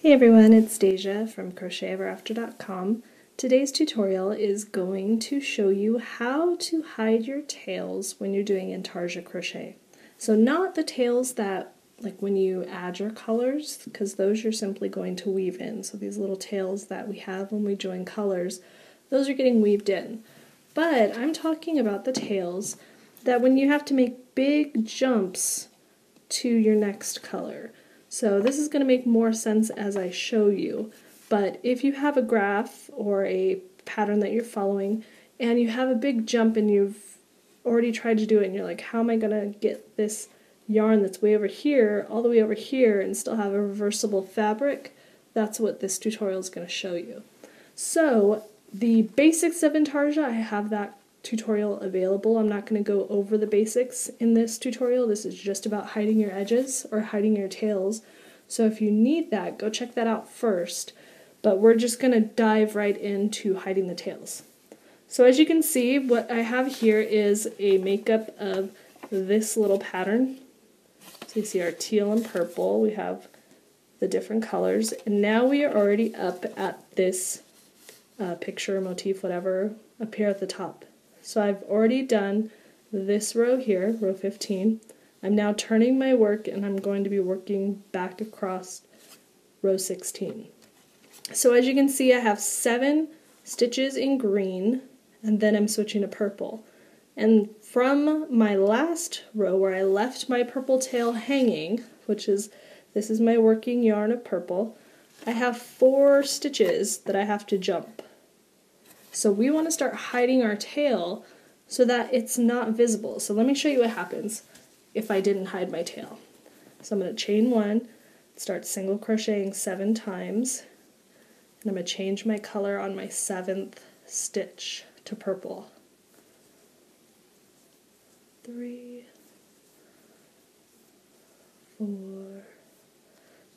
Hey everyone, it's Deja from CrochetEverAfter.com. Today's tutorial is going to show you how to hide your tails when you're doing Intarsia crochet. So not the tails that, like when you add your colors, because those you're simply going to weave in. So these little tails that we have when we join colors, those are getting weaved in. But I'm talking about the tails that when you have to make big jumps to your next color. So this is going to make more sense as I show you, but if you have a graph or a pattern that you're following and you have a big jump and you've already tried to do it and you're like, how am I going to get this yarn that's way over here all the way over here and still have a reversible fabric? That's what this tutorial is going to show you. So the basics of Intarsia, I have that tutorial available. I'm not going to go over the basics in this tutorial. This is just about hiding your edges or hiding your tails. So if you need that, go check that out first. But we're just going to dive right into hiding the tails. So as you can see, what I have here is a makeup of this little pattern. So you see our teal and purple. We have the different colors. And now we are already up at this picture, motif, whatever, up here at the top. So I've already done this row here, row 15. I'm now turning my work and I'm going to be working back across row 16. So as you can see, I have 7 stitches in green and then I'm switching to purple. And from my last row where I left my purple tail hanging, this is my working yarn of purple, I have 4 stitches that I have to jump. So we want to start hiding our tail so that it's not visible. So let me show you what happens if I didn't hide my tail. So I'm going to chain 1, start single crocheting 7 times, and I'm going to change my color on my 7th stitch to purple. 3, 4.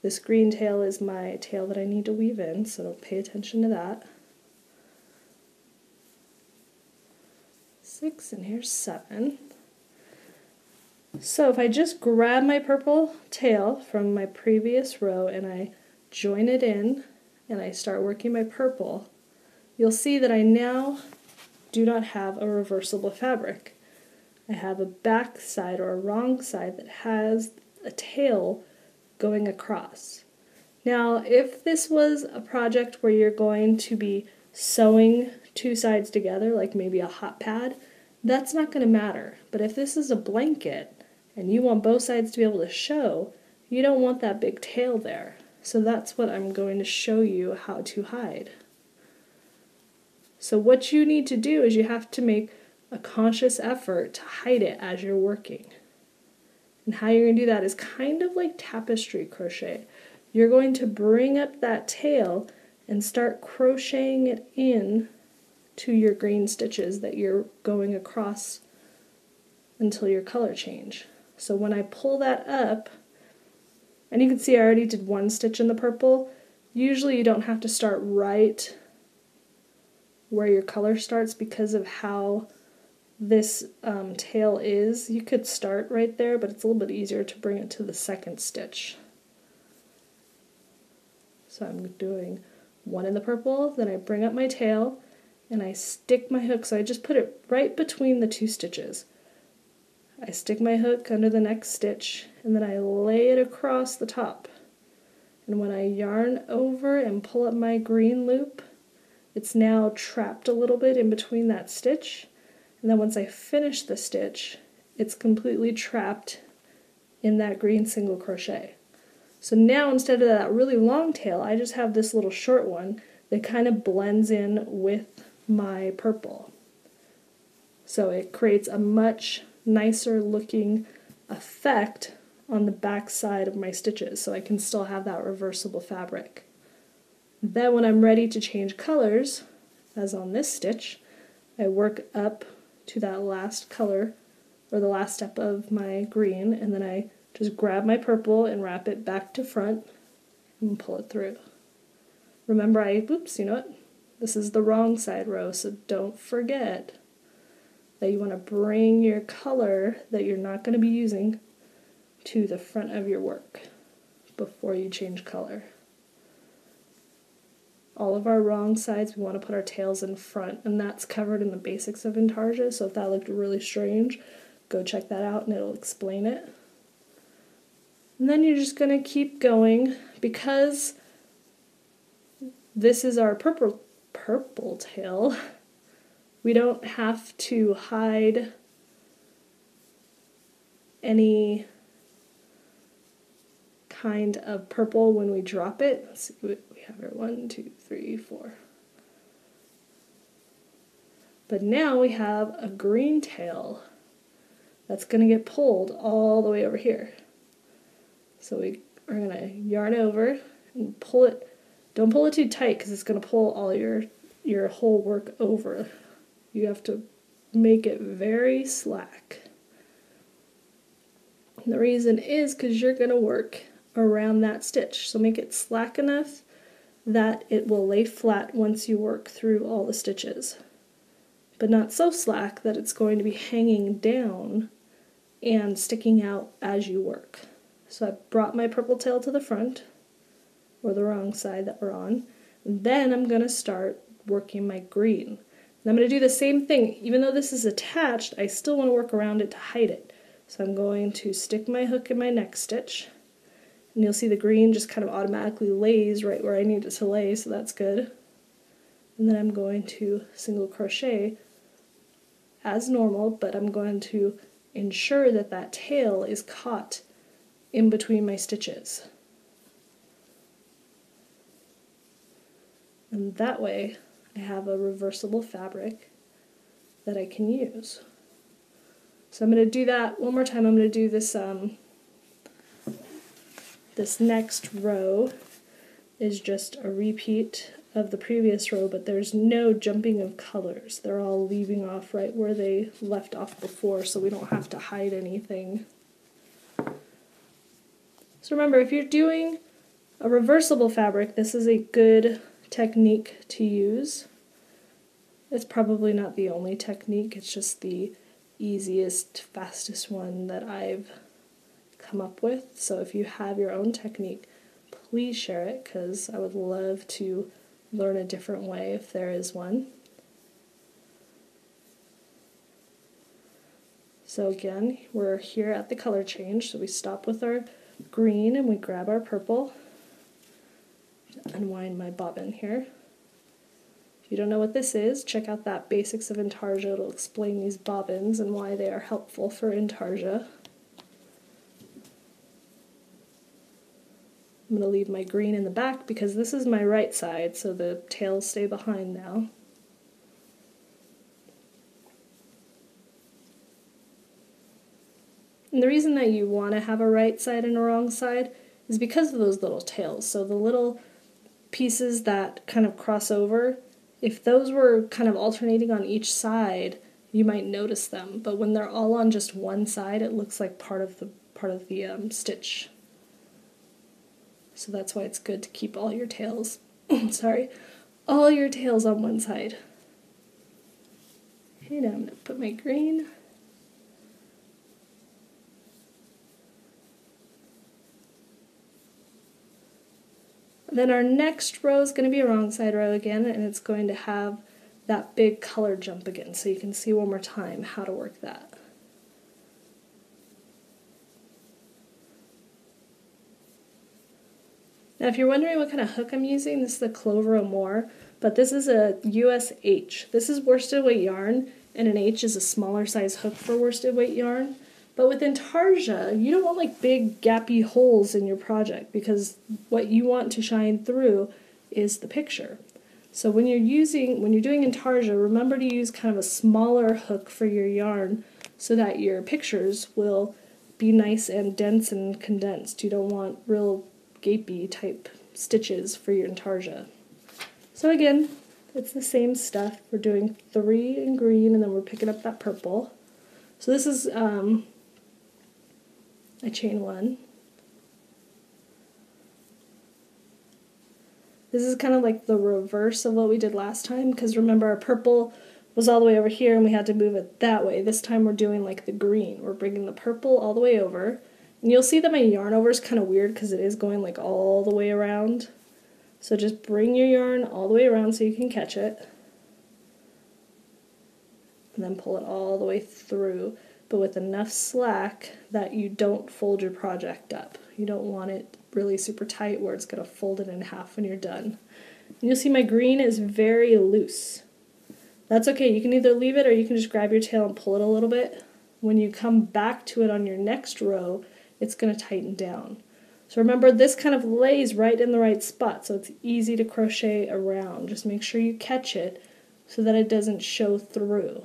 This green tail is my tail that I need to weave in, so don't pay attention to that. 6, and here's 7. So if I just grab my purple tail from my previous row and I join it in and I start working my purple, you'll see that I now do not have a reversible fabric. I have a back side or a wrong side that has a tail going across. Now if this was a project where you're going to be sewing 2 sides together, like maybe a hot pad, that's not going to matter. But if this is a blanket and you want both sides to be able to show, you don't want that big tail there. So that's what I'm going to show you how to hide. So what you need to do is you have to make a conscious effort to hide it as you're working. And how you're going to do that is kind of like tapestry crochet. You're going to bring up that tail and start crocheting it in to your green stitches that you're going across until your color change. So when I pull that up, and you can see I already did 1 stitch in the purple, usually you don't have to start right where your color starts because of how this tail is. You could start right there, but it's a little bit easier to bring it to the 2nd stitch. So I'm doing 1 in the purple, then I bring up my tail, and I stick my hook, so I just put it right between the 2 stitches. I stick my hook under the next stitch, and then I lay it across the top. And when I yarn over and pull up my green loop, it's now trapped a little bit in between that stitch, and then once I finish the stitch, it's completely trapped in that green single crochet. So now instead of that really long tail, I just have this little short one that kind of blends in with my purple. So it creates a much nicer looking effect on the back side of my stitches, so I can still have that reversible fabric. Then when I'm ready to change colors, as on this stitch, I work up to that last color, or the last step of my green, and then I just grab my purple and wrap it back to front and pull it through. Remember, you know what? This is the wrong side row, so don't forget that you want to bring your color that you're not going to be using to the front of your work before you change color. all of our wrong sides, we want to put our tails in front, and that's covered in the basics of Intarsia, so if that looked really strange, go check that out and it'll explain it. And then you're just going to keep going. Because this is our purple tail, we don't have to hide any kind of purple when we drop it. Let's see what we have here. 1, 2, 3, 4. But now we have a green tail that's going to get pulled all the way over here. So we are going to yarn over and pull it. Don't pull it too tight because it's going to pull all your whole work over. You have to make it very slack. And the reason is because you're going to work around that stitch. So make it slack enough that it will lay flat once you work through all the stitches. But not so slack that it's going to be hanging down and sticking out as you work. So I brought my purple tail to the front, or the wrong side that we're on. And then I'm going to start working my green. And I'm going to do the same thing. Even though this is attached, I still want to work around it to hide it. So I'm going to stick my hook in my next stitch. And you'll see the green just kind of automatically lays right where I need it to lay, so that's good. And then I'm going to single crochet as normal, but I'm going to ensure that that tail is caught in between my stitches. And that way I have a reversible fabric that I can use. So I'm going to do that one more time. I'm going to do this this next row is just a repeat of the previous row, but there's no jumping of colors. They're all leaving off right where they left off before, so we don't have to hide anything. So remember, if you're doing a reversible fabric, this is a good technique to use. It's probably not the only technique, it's just the easiest, fastest one that I've come up with. So if you have your own technique, please share it, because I would love to learn a different way if there is one. So again, we're here at the color change, so we stop with our green and we grab our purple. Unwind my bobbin here. If you don't know what this is, check out that Basics of Intarsia. It'll explain these bobbins and why they are helpful for Intarsia. I'm going to leave my green in the back because this is my right side, so the tails stay behind now. And the reason that you want to have a right side and a wrong side is because of those little tails. So the little pieces that kind of cross over, if those were kind of alternating on each side, you might notice them. But when they're all on just one side, it looks like part of the stitch. So that's why it's good to keep all your tails, all your tails on one side. Okay, now I'm going to put my green. Then our next row is going to be a wrong side row again, and it's going to have that big color jump again, so you can see one more time how to work that. Now if you're wondering what kind of hook I'm using, this is the Clover O'More, but this is a US H. This is worsted weight yarn, and an H is a smaller size hook for worsted weight yarn. But with Intarsia, you don't want like big gappy holes in your project, because what you want to shine through is the picture. So when you're doing Intarsia, remember to use kind of a smaller hook for your yarn so that your pictures will be nice and dense and condensed. You don't want real gapey type stitches for your Intarsia. So again, it's the same stuff. We're doing 3 in green, and then we're picking up that purple. So this is I chain 1. This is kind of like the reverse of what we did last time, because remember our purple was all the way over here and we had to move it that way. This time we're doing like the green. We're bringing the purple all the way over. And you'll see that my yarn over is kind of weird because it is going like all the way around. So just bring your yarn all the way around so you can catch it, and then pull it all the way through, but with enough slack that you don't fold your project up. You don't want it really super tight where it's going to fold it in half when you're done. And you'll see my green is very loose. That's okay, you can either leave it or you can just grab your tail and pull it a little bit. When you come back to it on your next row, it's going to tighten down. So remember, this kind of lays right in the right spot, so it's easy to crochet around. Just make sure you catch it so that it doesn't show through.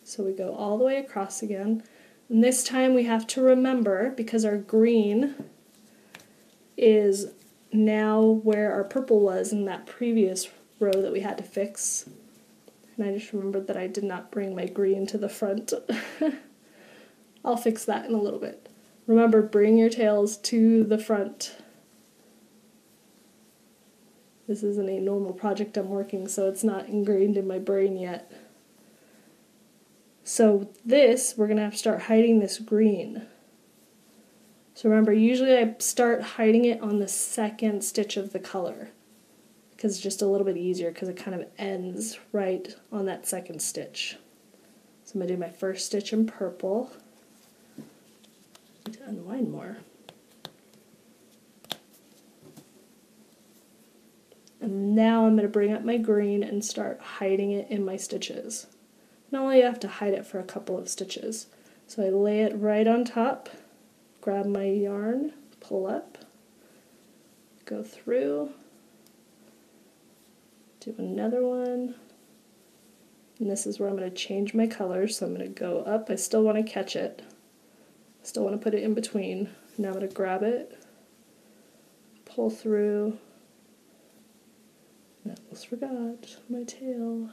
So we go all the way across again. And this time we have to remember, because our green is now where our purple was in that previous row that we had to fix. And I just remembered that I did not bring my green to the front. I'll fix that in a little bit. Remember, bring your tails to the front. This isn't a normal project I'm working, so it's not ingrained in my brain yet. So this, we're going to have to start hiding this green. So remember, usually I start hiding it on the second stitch of the color, because it's just a little bit easier because it kind of ends right on that second stitch. So I'm going to do my first stitch in purple. I need to unwind more. And now I'm going to bring up my green and start hiding it in my stitches. And only have to hide it for a couple of stitches. So I lay it right on top, grab my yarn, pull up, go through, do another one, and this is where I'm going to change my color. So I'm going to go up. I still want to catch it, still want to put it in between. Now I'm going to grab it, pull through, and I almost forgot my tail.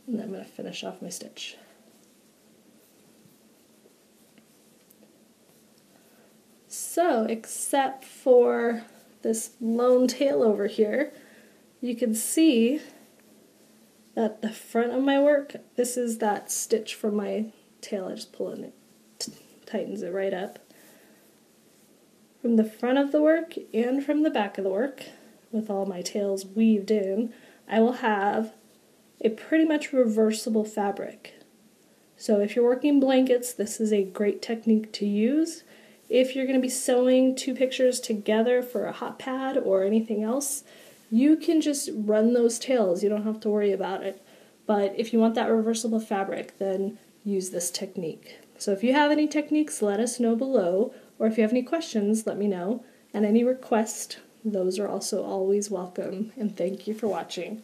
And then I'm going to finish off my stitch. So, except for this lone tail over here, you can see that the front of my work, this is that stitch from my tail. I just pull it and it tightens it right up. From the front of the work and from the back of the work, with all my tails weaved in, I will have a pretty much reversible fabric. So if you're working blankets, this is a great technique to use. If you're going to be sewing two pictures together for a hot pad or anything else, you can just run those tails. You don't have to worry about it. But if you want that reversible fabric, then use this technique. So if you have any techniques, let us know below, or if you have any questions, let me know. And any requests, those are also always welcome. And thank you for watching.